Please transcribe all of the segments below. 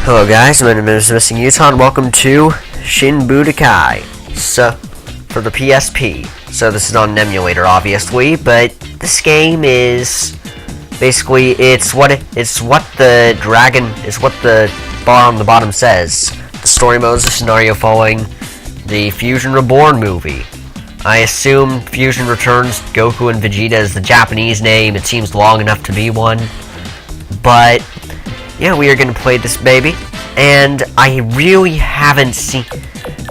Hello guys, my name is Missing Utah and welcome to Shin Budokai. So, for the PSP. So this is on an emulator obviously, but this game is basically it's what the bar on the bottom says. The story mode is a scenario following the Fusion Reborn movie. I assume Fusion returns Goku and Vegeta as the Japanese name. It seems long enough to be one. But yeah, we are going to play this baby, and I really haven't seen...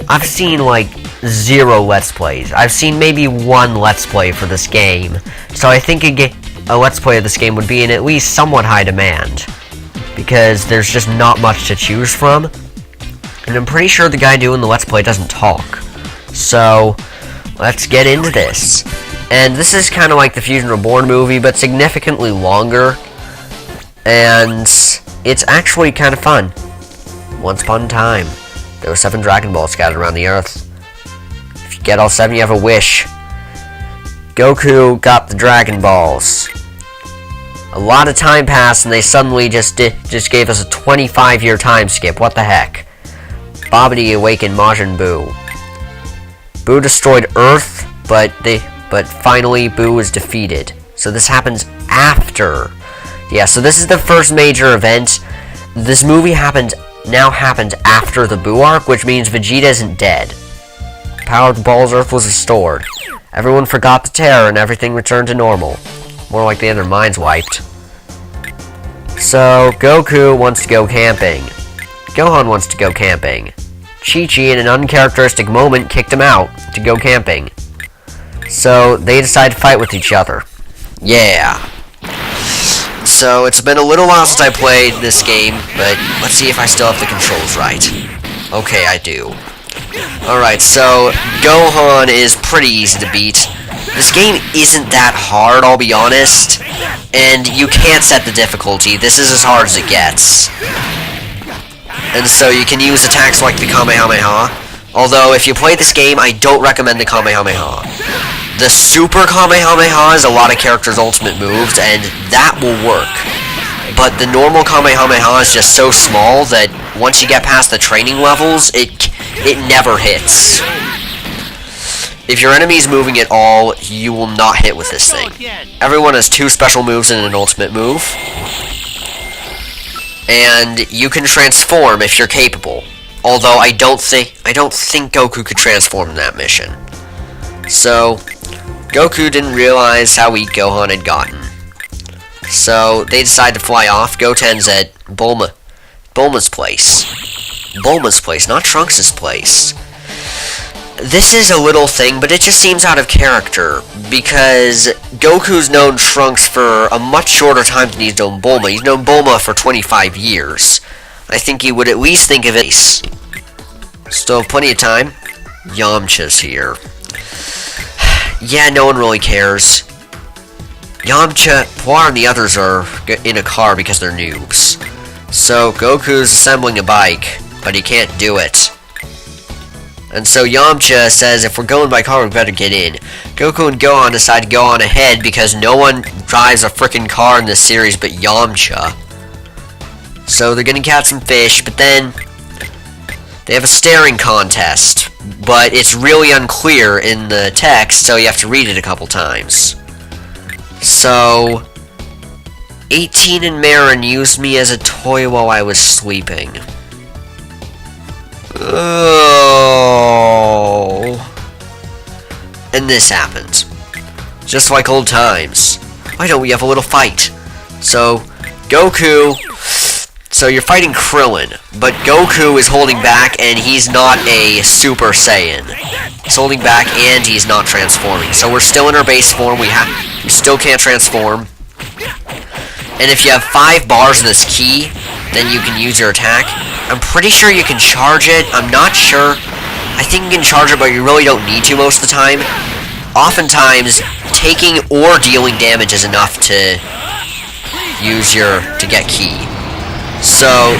I've seen, like, 0 Let's Plays. I've seen maybe 1 Let's Play for this game, so I think a Let's Play of this game would be in at least somewhat high demand, because there's just not much to choose from, and I'm pretty sure the guy doing the Let's Play doesn't talk. So, let's get into this. And this is kind of like the Fusion Reborn movie, but significantly longer, and it's actually kind of fun. Once upon a time, there were 7 Dragon Balls scattered around the Earth. If you get all 7, you have a wish. Goku got the Dragon Balls. A lot of time passed, and they suddenly just gave us a 25-year time skip. What the heck? Babidi awakened Majin Buu. Buu destroyed Earth, but finally Buu was defeated. So this happens after. Yeah, so this is the first major event. This movie now happens after the Buu arc, which means Vegeta isn't dead. Power of the Balls Earth was restored. Everyone forgot the terror and everything returned to normal. More like they had their minds wiped. So, Goku wants to go camping. Gohan wants to go camping. Chi-Chi, in an uncharacteristic moment, kicked him out to go camping. So, they decide to fight with each other. Yeah. So, it's been a little while since I played this game, but let's see if I still have the controls right. Okay, I do. Alright, so, Gohan is pretty easy to beat. This game isn't that hard, I'll be honest, and you can't set the difficulty. This is as hard as it gets. And so, you can use attacks like the Kamehameha, although if you play this game, I don't recommend the Kamehameha. The Super Kamehameha is a lot of characters' ultimate moves, and that will work. But the normal Kamehameha is just so small that once you get past the training levels, it never hits. If your enemy is moving at all, you will not hit with this thing. Everyone has 2 special moves and an ultimate move. And you can transform if you're capable. Although I don't think Goku could transform in that mission. So, Goku didn't realize how weak Gohan had gotten. So, they decide to fly off. Goten's at Bulma's place. Bulma's place, not Trunks' place. This is a little thing, but it just seems out of character, because Goku's known Trunks for a much shorter time than he's known Bulma. He's known Bulma for 25 years. I think he would at least think of it. Still have plenty of time. Yamcha's here. Yeah, no one really cares. Yamcha, Puar, and the others are in a car because they're noobs. So, Goku's assembling a bike, but he can't do it. And so Yamcha says, if we're going by car, we better get in. Goku and Gohan decide to go on ahead because no one drives a frickin' car in this series but Yamcha. So they're gonna catch some fish, but then they have a staring contest. But it's really unclear in the text, so you have to read it a couple times. So, 18 and Marin used me as a toy while I was sleeping. Oh. And this happens. Just like old times. Why don't we have a little fight? So, Goku... So you're fighting Krillin, but Goku is holding back, and he's not a Super Saiyan. He's holding back, and he's not transforming. So we're still in our base form. We still can't transform. And if you have 5 bars of this key, then you can use your attack. I'm pretty sure you can charge it. I'm not sure. I think you can charge it, but you really don't need to most of the time. Oftentimes, taking or dealing damage is enough to get key. So,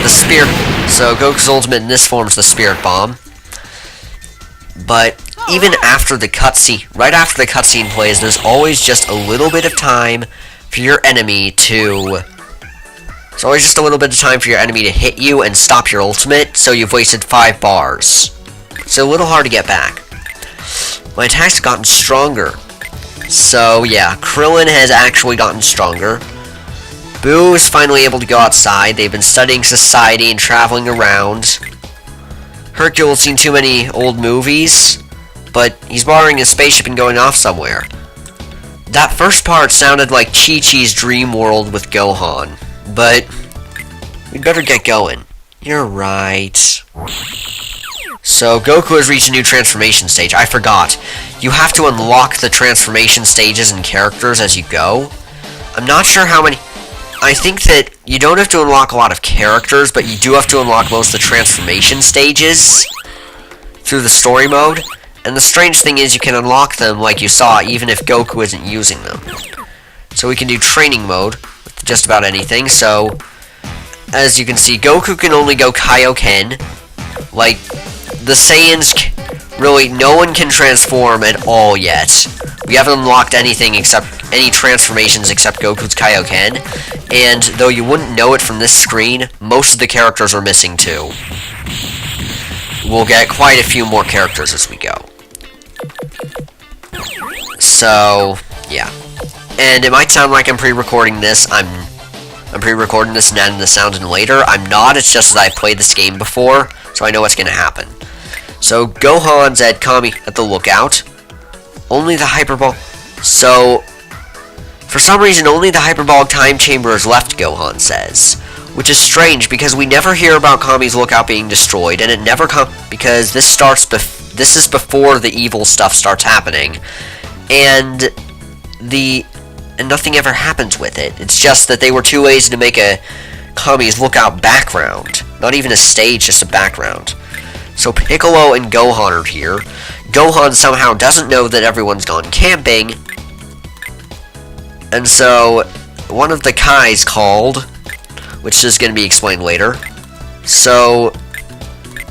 Goku's ultimate in this form is the Spirit Bomb. But, even after the cutscene, right after the cutscene plays, there's always just a little bit of time for your enemy to There's always just a little bit of time for your enemy to hit you and stop your ultimate, so you've wasted 5 bars. It's a little hard to get back. My attacks have gotten stronger. So yeah, Krillin has actually gotten stronger. Boo is finally able to go outside. They've been studying society and traveling around. Hercule's seen too many old movies, but he's borrowing a spaceship and going off somewhere. That first part sounded like Chi-Chi's dream world with Gohan, but we'd better get going. You're right. So Goku has reached a new transformation stage. I forgot. You have to unlock the transformation stages and characters as you go. I'm not sure how many. I think that you don't have to unlock a lot of characters, but you do have to unlock most of the transformation stages through the story mode. And the strange thing is you can unlock them like you saw even if Goku isn't using them. So we can do training mode with just about anything. So as you can see, Goku can only go Kaioken. Like the Saiyans, really no one can transform at all yet. We haven't unlocked anything except any transformations except Goku's Kaioken. And though you wouldn't know it from this screen, most of the characters are missing too. We'll get quite a few more characters as we go. So, yeah. And it might sound like I'm pre-recording this. I'm pre-recording this and adding the sound in later. I'm not, it's just that I've played this game before, so I know what's gonna happen. So, Gohan's at Kami at the lookout. Only the hyperbolic. So, for some reason, only the hyperbolic time chamber is left, Gohan says. Which is strange, because we never hear about Kami's lookout being destroyed, and it never comes, because this is before the evil stuff starts happening. And nothing ever happens with it. It's just that they were too lazy to make a Kami's lookout background. Not even a stage, just a background. So Piccolo and Gohan are here. Gohan somehow doesn't know that everyone's gone camping. And so, one of the Kais called, which is going to be explained later. So,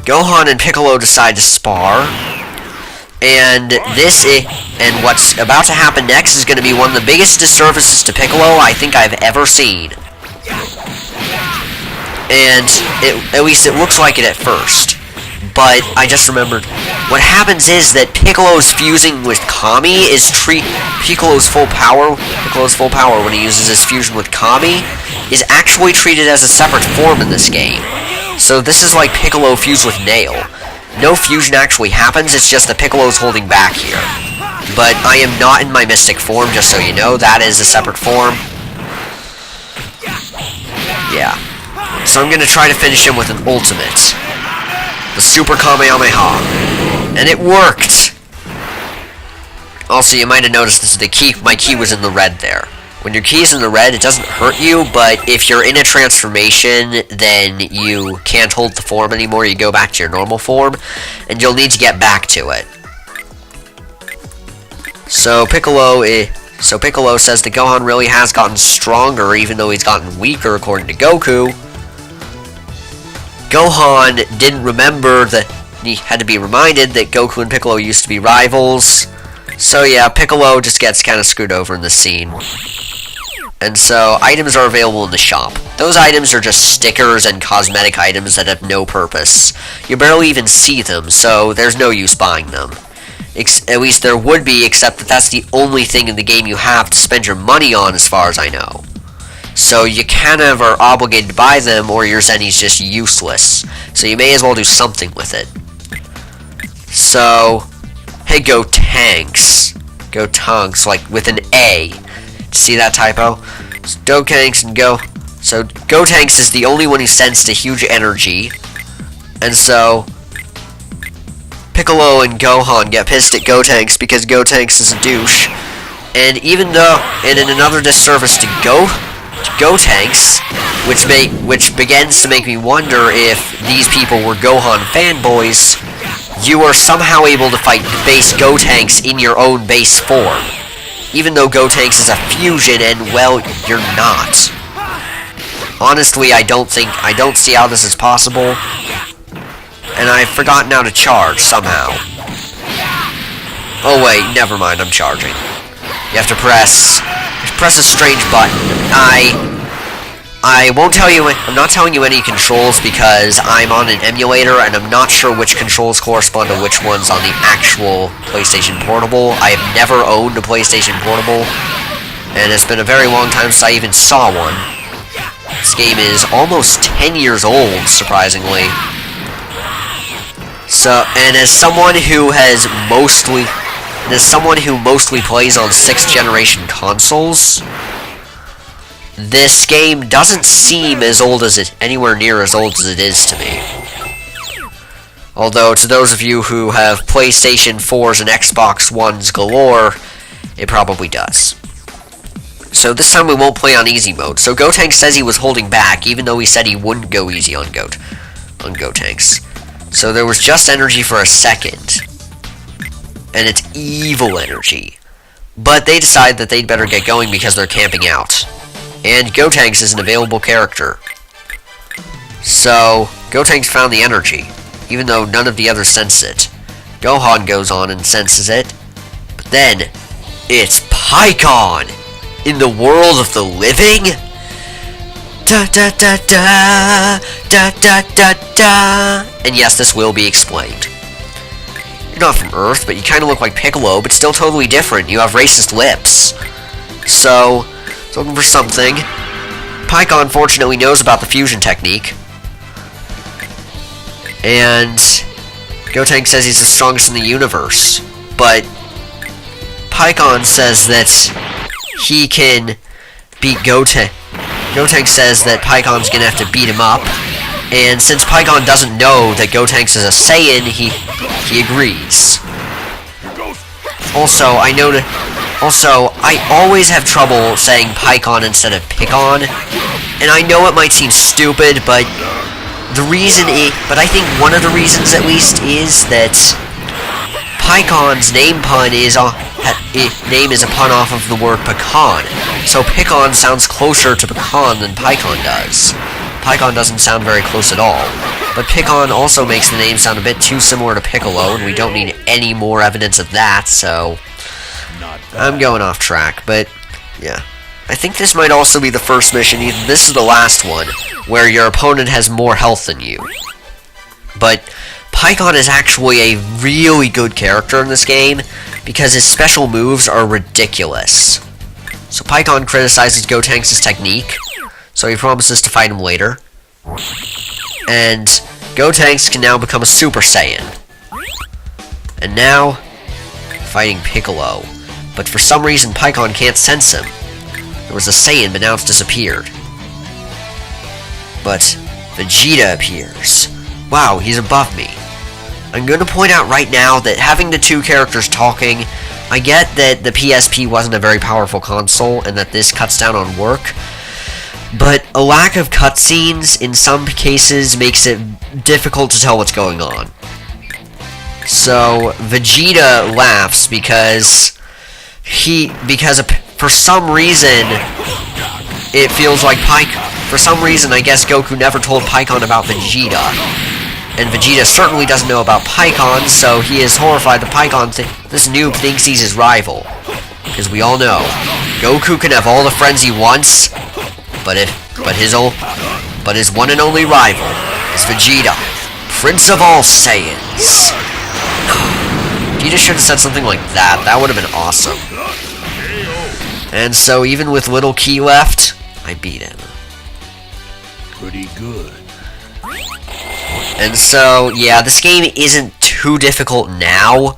Gohan and Piccolo decide to spar. And what's about to happen next is going to be one of the biggest disservices to Piccolo I think I've ever seen. And at least it looks like it at first. But I just remembered, what happens is that Piccolo's fusing with Kami is Piccolo's full power when he uses his fusion with Kami is actually treated as a separate form in this game. So this is like Piccolo fused with Nail. No fusion actually happens, it's just that Piccolo's holding back here. But I am not in my mystic form, just so you know, that is a separate form. Yeah. So I'm gonna try to finish him with an ultimate. The Super Kamehameha. And it worked! Also, you might have noticed this, my key was in the red there. When your key is in the red, it doesn't hurt you, but if you're in a transformation, then you can't hold the form anymore, you go back to your normal form, and you'll need to get back to it. So Piccolo says that Gohan really has gotten stronger, even though he's gotten weaker, according to Goku. Gohan didn't remember that he had to be reminded that Goku and Piccolo used to be rivals. So yeah, Piccolo just gets kind of screwed over in this scene. And so, items are available in the shop. Those items are just stickers and cosmetic items that have no purpose. You barely even see them, so there's no use buying them. At least there would be, except that that's the only thing in the game you have to spend your money on, as far as I know. So you kind of are obligated to buy them, or your Zenny's just useless. So you may as well do something with it. So, hey, Go Tanks, like with an A. See that typo? So Gotenks and Go. So Gotenks is the only one who sensed a huge energy, and so Piccolo and Gohan get pissed at Gotenks because Gotenks is a douche. And even though, and in another disservice to Gotenks, which begins to make me wonder if these people were Gohan fanboys, you are somehow able to fight base Gotenks in your own base form. Even though Gotenks is a fusion, and well, you're not. Honestly, I don't see how this is possible. And I've forgotten how to charge, somehow. Oh wait, never mind, I'm charging. You have to press a strange button. I won't tell you, I'm not telling you any controls because I'm on an emulator and I'm not sure which controls correspond to which ones on the actual PlayStation Portable. I have never owned a PlayStation Portable, and it's been a very long time since I even saw one. This game is almost 10 years old, surprisingly. So, and as someone who mostly plays on 6th generation consoles, this game doesn't seem anywhere near as old as it is to me. Although, to those of you who have PlayStation 4s and Xbox Ones galore, it probably does. So this time we won't play on easy mode. So Gotenks says he was holding back, even though he said he wouldn't go easy on Gotenks. So there was just energy for a second. And it's evil energy. But they decide that they'd better get going because they're camping out. And Gotenks is an available character. So, Gotenks found the energy, even though none of the others sense it. Gohan goes on and senses it. But then, it's Pikkon! In the world of the living? Da da da da, da da da da. And yes, this will be explained. You're not from Earth, but you kind of look like Piccolo, but still totally different. You have racist lips. So, looking for something. Pikkon fortunately knows about the fusion technique. And Gotenks says he's the strongest in the universe. But Pikkon says that he can beat Gotenks. Gotenks says that Pikkon's gonna have to beat him up. And since Pikkon doesn't know that Gotenks is a Saiyan, he agrees. Also, I always have trouble saying Pikkon instead of Pikkon. And I know it might seem stupid, but I think one of the reasons at least is that Pikkon's name is a pun off of the word pecan. So Pikkon sounds closer to pecan than Pikkon does. Pikkon doesn't sound very close at all. But Pikkon also makes the name sound a bit too similar to Piccolo, and we don't need any more evidence of that, so I'm going off track, but yeah. I think this might also be the first mission, either this is the last one, where your opponent has more health than you. But Pikkon is actually a really good character in this game, because his special moves are ridiculous. So Pikkon criticizes Gotenks' technique, so he promises to fight him later. And Gotenks can now become a Super Saiyan. And now, fighting Piccolo. But for some reason, Pikkon can't sense him. There was a Saiyan, but now it's disappeared. But Vegeta appears. Wow, he's above me. I'm going to point out right now that having the two characters talking, I get that the PSP wasn't a very powerful console and that this cuts down on work, but a lack of cutscenes in some cases makes it difficult to tell what's going on. So Vegeta laughs because for some reason it feels like for some reason I guess Goku never told Pikkon about Vegeta. And Vegeta certainly doesn't know about Pikkon, so he is horrified that this noob thinks he's his rival. Because we all know, Goku can have all the friends he wants, but his one and only rival is Vegeta, Prince of all Saiyans. Vegeta should have said something like that. That would have been awesome. And so, even with little ki left, I beat him. Pretty good. And so, yeah, this game isn't too difficult now.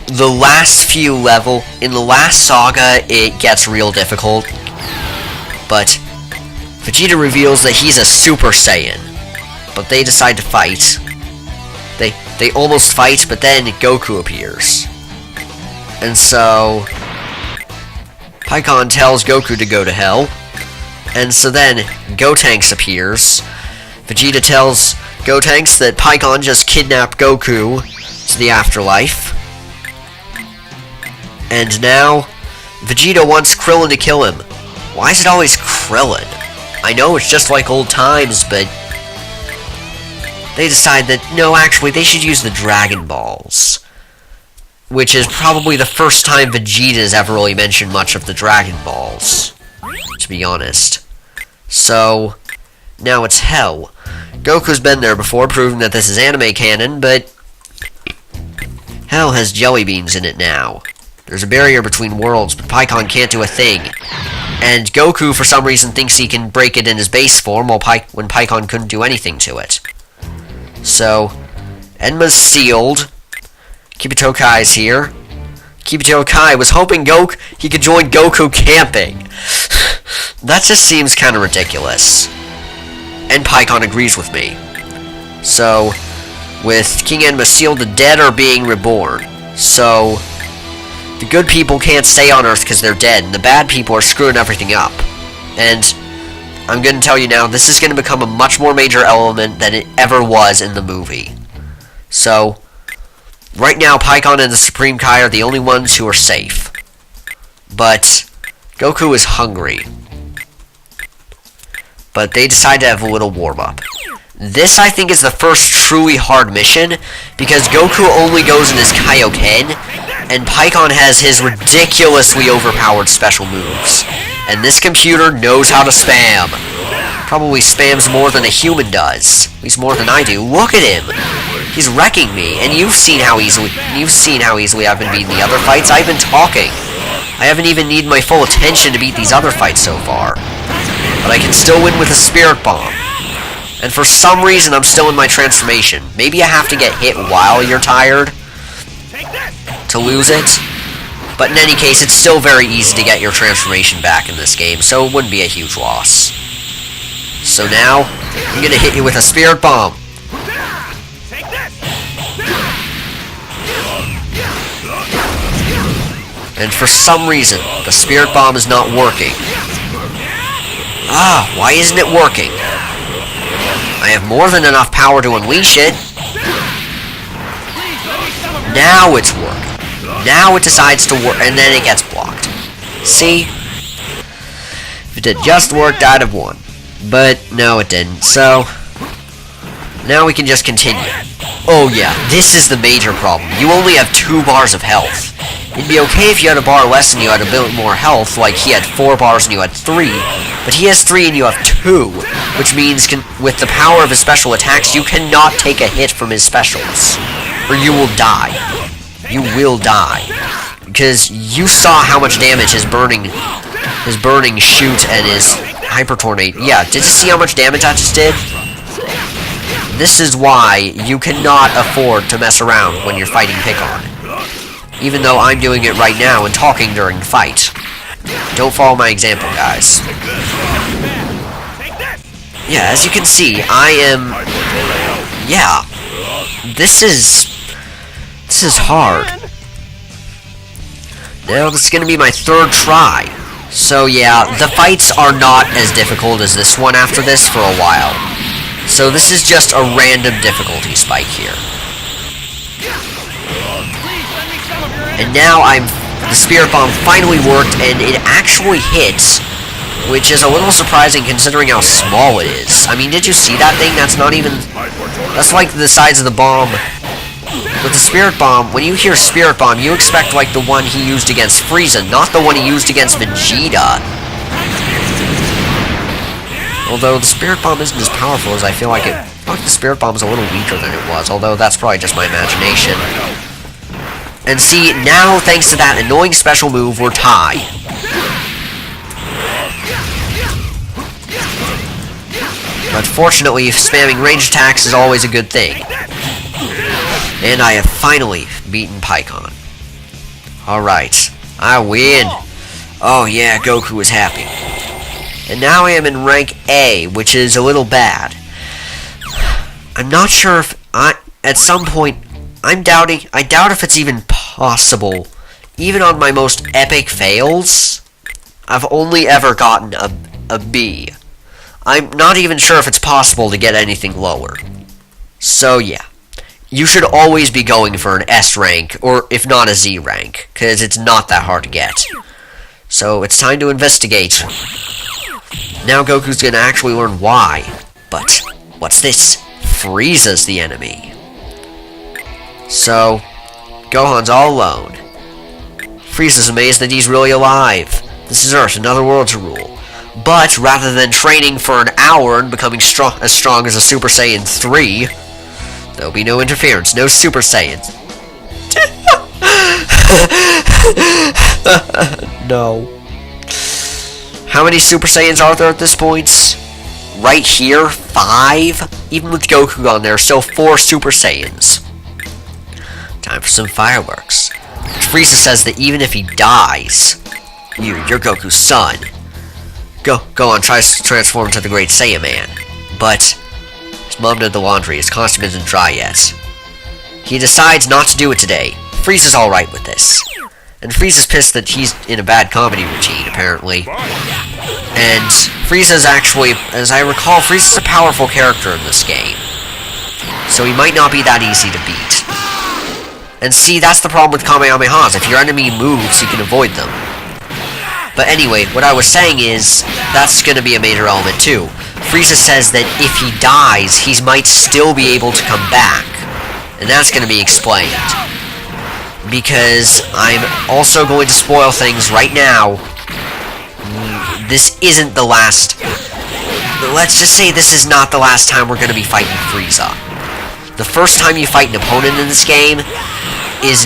In the last saga, it gets real difficult. But Vegeta reveals that he's a Super Saiyan. But they decide to fight. They almost fight, but then Goku appears. And so Pikkon tells Goku to go to hell. And so then Gotenks appears. Vegeta tells Gotenks that Pikkon just kidnapped Goku to the afterlife. And now Vegeta wants Krillin to kill him. Why is it always Krillin? I know it's just like old times, but they decide that, no, actually, they should use the Dragon Balls. Which is probably the first time Vegeta's ever really mentioned much of the Dragon Balls, to be honest. So, now it's hell. Goku's been there before, proving that this is anime canon, but hell has jelly beans in it now. There's a barrier between worlds, but Pikkon can't do a thing. And Goku, for some reason, thinks he can break it in his base form, when Pikkon couldn't do anything to it. So, Enma's sealed. Kibutokai's here. Kibutokai was hoping he could join Goku camping. That just seems kind of ridiculous. And Pikkon agrees with me. So, with King Enma sealed, the dead are being reborn. So, the good people can't stay on Earth because they're dead, and the bad people are screwing everything up. And I'm going to tell you now, this is going to become a much more major element than it ever was in the movie. So, right now, Pikkon and the Supreme Kai are the only ones who are safe. But Goku is hungry. But they decide to have a little warm-up. This, I think, is the first truly hard mission, because Goku only goes in his Kaioken, and Pikkon has his ridiculously overpowered special moves. And this computer knows how to spam. Probably spams more than a human does. At least more than I do. Look at him! He's wrecking me, and you've seen how easily I've been beating the other fights. I've been talking. I haven't even needed my full attention to beat these other fights so far. But I can still win with a Spirit Bomb. And for some reason, I'm still in my transformation. Maybe I have to get hit while you're tired to lose it. But in any case, it's still very easy to get your transformation back in this game, so it wouldn't be a huge loss. So now, I'm gonna hit you with a Spirit Bomb. And for some reason, the Spirit Bomb is not working. Why isn't it working? I have more than enough power to unleash it. Now it's working. Now it decides to work, and then it gets blocked. See? If it had just worked, I'd have won. But no, it didn't. So, now we can just continue. Oh yeah, this is the major problem. You only have 2 bars of health. It'd be okay if you had a bar less and you had a bit more health, like he had 4 bars and you had 3, but he has 3 and you have 2, which means with the power of his special attacks, you cannot take a hit from his specials, or you will die. You will die. Because you saw how much damage his burning shoot and his hyper tornado. Yeah, did you see how much damage that just did? This is why you cannot afford to mess around when you're fighting Pikkon. Even though I'm doing it right now and talking during the fight. Don't follow my example, guys. Yeah, as you can see, I am... Yeah. This is hard. Now, this is going to be my 3rd try. So yeah, the fights are not as difficult as this one after this for a while. So this is just a random difficulty spike here. And now the Spirit Bomb finally worked, and it actually hits, which is a little surprising considering how small it is. I mean, did you see that thing? That's like the size of the bomb. With the Spirit Bomb, when you hear Spirit Bomb, you expect like the one he used against Frieza, not the one he used against Vegeta. Although the Spirit Bomb isn't as powerful as I feel like it. I feel like the Spirit Bomb is a little weaker than it was, although that's probably just my imagination. And see, now, thanks to that annoying special move, we're tied. But fortunately, spamming range attacks is always a good thing. And I have finally beaten Pikkon. Alright, I win. Oh yeah, Goku is happy. And now I am in rank A, which is a little bad. I'm not sure if at some point, I doubt if it's even possible. Even on my most epic fails, I've only ever gotten a B. I'm not even sure if it's possible to get anything lower. So yeah, you should always be going for an S rank, or if not a Z rank, because it's not that hard to get. So it's time to investigate. Now Goku's gonna actually learn why. But, what's this? Frieza's the enemy. So, Gohan's all alone. Frieza's amazed that he's really alive. This is Earth, another world to rule. But rather than training for an hour and becoming as strong as a Super Saiyan 3, there'll be no interference, no Super Saiyans. No. How many Super Saiyans are there at this point? Right here, 5? Even with Goku on there, still 4 Super Saiyans. Time for some fireworks. Frieza says that even if he dies, you're Goku's son. Go on, tries to transform into the Great Saiyan Man. But his mom did the laundry, his costume isn't dry yet. He decides not to do it today. Frieza's alright with this. And Frieza's pissed that he's in a bad comedy routine, apparently. And Frieza's actually, as I recall, Frieza's a powerful character in this game. So he might not be that easy to beat. And see, that's the problem with Kamehamehas. If your enemy moves, you can avoid them. But anyway, what I was saying is, that's going to be a major element too. Frieza says that if he dies, he might still be able to come back. And that's going to be explained. Because I'm also going to spoil things right now. This isn't the last... Let's just say this is not the last time we're going to be fighting Frieza. The first time you fight an opponent in this game is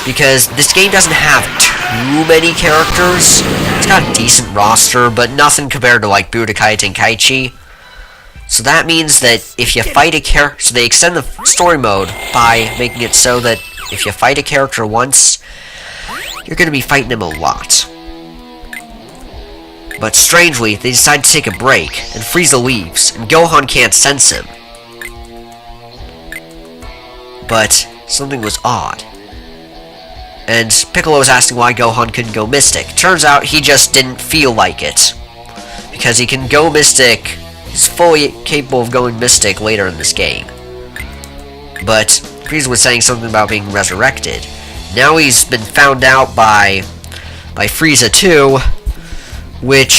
because this game doesn't have too many characters. It's got a decent roster, but nothing compared to like Budokai Tenkaichi. So that means that if you fight a character... So they extend the story mode by making it so that if you fight a character once, you're going to be fighting him a lot. But strangely, they decide to take a break, and Frieza leaves, and Gohan can't sense him. But something was odd. And Piccolo was asking why Gohan couldn't go Mystic. Turns out he just didn't feel like it. Because he can go Mystic, he's fully capable of going Mystic later in this game. But Frieza was saying something about being resurrected. Now he's been found out by Frieza too, which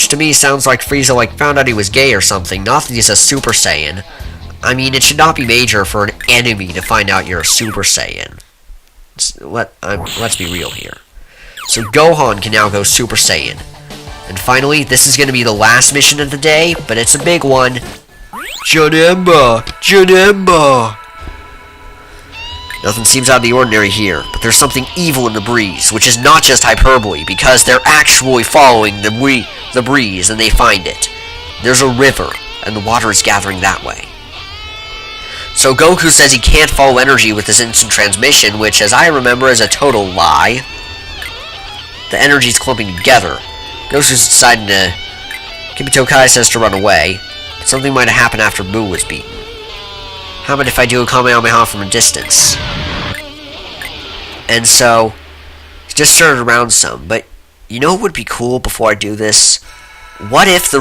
to me sounds like Frieza found out he was gay or something. Not that he's a Super Saiyan. I mean, it should not be major for an enemy to find out you're a Super Saiyan. Let's be real here. So Gohan can now go Super Saiyan. And finally, this is going to be the last mission of the day, but it's a big one. Janemba! Janemba! Nothing seems out of the ordinary here, but there's something evil in the breeze, which is not just hyperbole, because they're actually following the breeze, and they find it. There's a river, and the water is gathering that way. So Goku says he can't follow energy with this instant transmission, which, as I remember, is a total lie. The energy's clumping together. Goku's deciding to... Kibitokai says to run away, but something might have happened after Buu was beaten. How about if I do a Kamehameha from a distance? And so, he just turned around some, but you know what would be cool before I do this? What if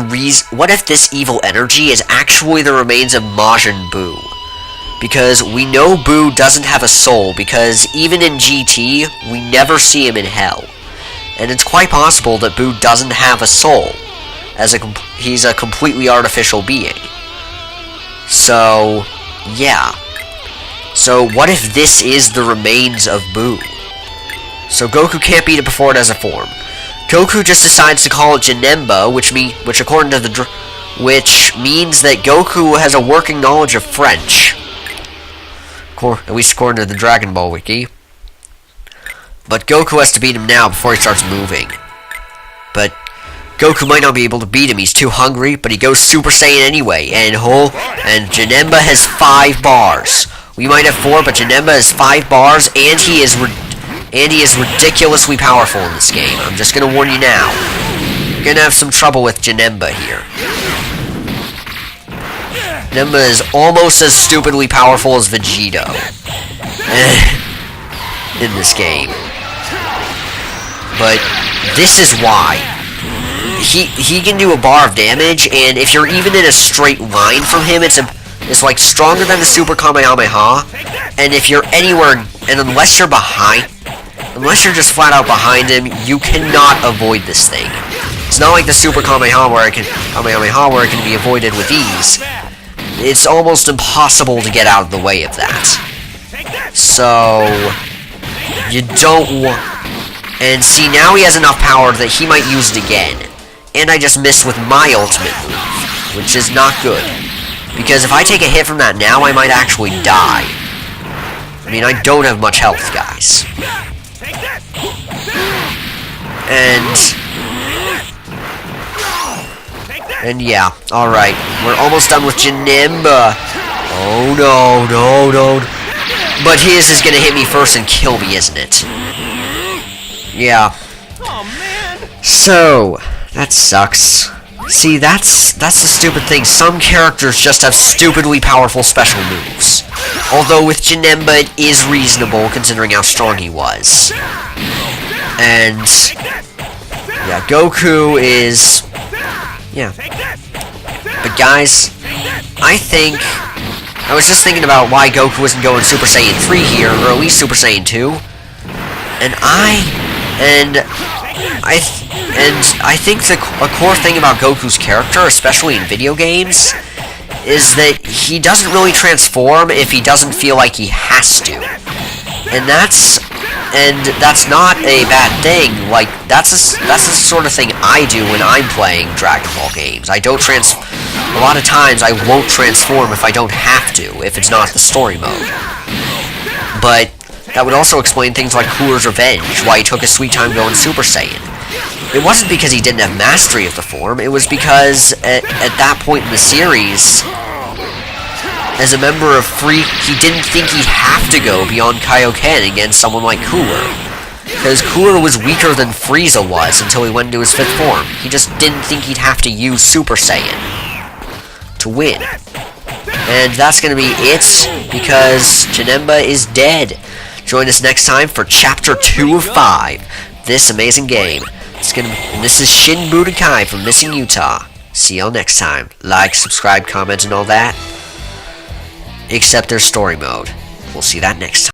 this evil energy is actually the remains of Majin Buu? Because we know Buu doesn't have a soul, because even in GT, we never see him in Hell. And it's quite possible that Buu doesn't have a soul, as he's a completely artificial being. So, yeah. So what if this is the remains of Buu? So Goku can't beat it before it has a form. Goku just decides to call it Janemba, which means that Goku has a working knowledge of French. At least according to the Dragon Ball Wiki. But Goku has to beat him now before he starts moving. But Goku might not be able to beat him, he's too hungry, but he goes Super Saiyan anyway, and Janemba has 5 bars. We might have 4, but Janemba has 5 bars, and he is ridiculously powerful in this game. I'm just gonna warn you now. You're gonna have some trouble with Janemba here. Janemba is almost as stupidly powerful as Vegito in this game. But this is why. He can do a bar of damage, and if you're even in a straight line from him, it's like stronger than the Super Kamehameha. And if you're anywhere, and unless you're just flat out behind him, you cannot avoid this thing. It's not like the Super Kamehameha where it can be avoided with ease. It's almost impossible to get out of the way of that. So you don't want. And see, now he has enough power that he might use it again. And I just missed with my ultimate move, which is not good. Because if I take a hit from that now, I might actually die. I mean, I don't have much health, guys. And yeah, alright. We're almost done with Janemba. Oh no, no, no. But his is gonna hit me first and kill me, isn't it? Yeah. So, that sucks. See, that's the stupid thing. Some characters just have stupidly powerful special moves. Although with Janemba, it is reasonable considering how strong he was. And yeah, Goku is... yeah. But guys, I was just thinking about why Goku wasn't going Super Saiyan 3 here, or at least Super Saiyan 2. And I think a core thing about Goku's character, especially in video games, is that he doesn't really transform if he doesn't feel like he has to. And that's not a bad thing. Like, that's the sort of thing I do when I'm playing Dragon Ball games. A lot of times I won't transform if I don't have to, if it's not the story mode. But that would also explain things like Cooler's Revenge, why he took his sweet time going Super Saiyan. It wasn't because he didn't have mastery of the form, it was because at that point in the series, as a member of Freak, he didn't think he'd have to go beyond Kaioken against someone like Cooler. Because Cooler was weaker than Frieza was until he went into his 5th form. He just didn't think he'd have to use Super Saiyan to win. And that's going to be it, because Janemba is dead. Join us next time for Chapter 2 of 5, this amazing game. This is Shin Budokai from Missing Utah. See y'all next time. Like, subscribe, comment, and all that. Except their story mode. We'll see that next time.